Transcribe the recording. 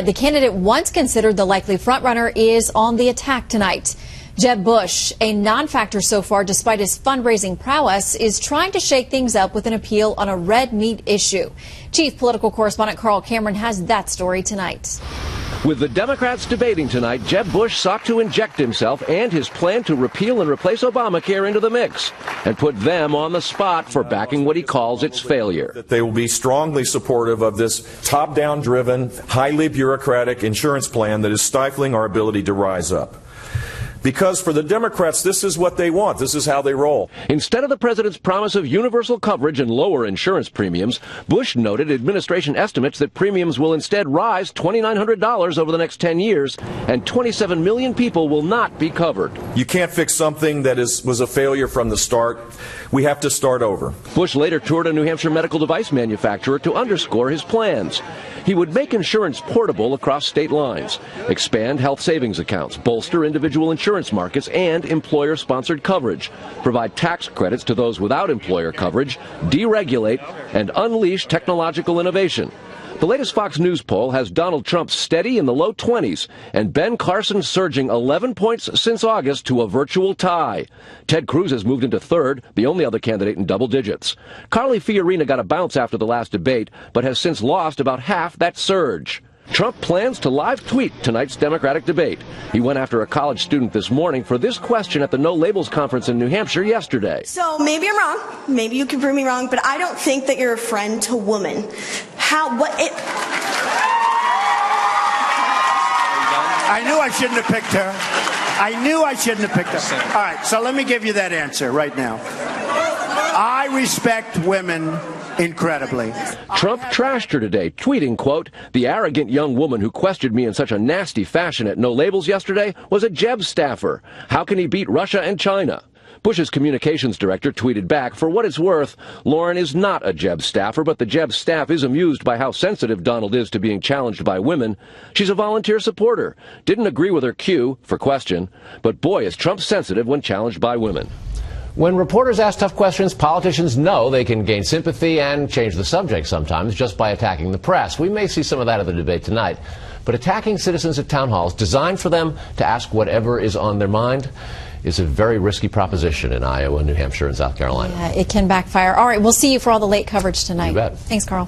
the candidate once considered the likely frontrunner is on the attack tonight. Jeb Bush, a non-factor so far despite his fundraising prowess, is trying to shake things up with an appeal on a red meat issue. Chief political correspondent Carl Cameron has that story tonight. With the Democrats debating tonight, Jeb Bush sought to inject himself and his plan to repeal and replace Obamacare into the mix and put them on the spot for backing what he calls its failure. That they will be strongly supportive of this top-down driven, highly bureaucratic insurance plan that is stifling our ability to rise up. Because for the Democrats, this is what they want. This is how they roll. Instead of the president's promise of universal coverage and lower insurance premiums, Bush noted administration estimates that premiums will instead rise $2,900 over the next 10 years, and 27 million people will not be covered. You can't fix something that was a failure from the start. We have to start over. Bush later toured a New Hampshire medical device manufacturer to underscore his plans. He would make insurance portable across state lines, expand health savings accounts, bolster individual insurance markets and employer-sponsored coverage, provide tax credits to those without employer coverage, deregulate, and unleash technological innovation. The latest Fox News poll has Donald Trump steady in the low 20s and Ben Carson surging 11 points since August to a virtual tie. Ted Cruz has moved into third, the only other candidate in double digits. Carly Fiorina got a bounce after the last debate, but has since lost about half that surge. Trump plans to live tweet tonight's Democratic debate. He went after a college student this morning for this question at the No Labels conference in New Hampshire yesterday. So maybe I'm wrong. Maybe you can prove me wrong, but I don't think that you're a friend to women. I knew I shouldn't have picked her. I knew I shouldn't have picked her. All right, so let me give you that answer right now. I respect women incredibly. Trump trashed her today, tweeting, quote, "The arrogant young woman who questioned me in such a nasty fashion at No Labels yesterday was a Jeb staffer. How can he beat Russia and China?" Bush's communications director tweeted back, "For what it's worth, Lauren is not a Jeb staffer, but the Jeb staff is amused by how sensitive Donald is to being challenged by women. She's a volunteer supporter. Didn't agree with her cue for question, but boy is Trump sensitive when challenged by women." When reporters ask tough questions, politicians know they can gain sympathy and change the subject sometimes just by attacking the press. We may see some of that at the debate tonight. But attacking citizens at town halls designed for them to ask whatever is on their mind is a very risky proposition in Iowa, New Hampshire, and South Carolina. Yeah, it can backfire. All right, we'll see you for all the late coverage tonight. You bet. Thanks, Carl.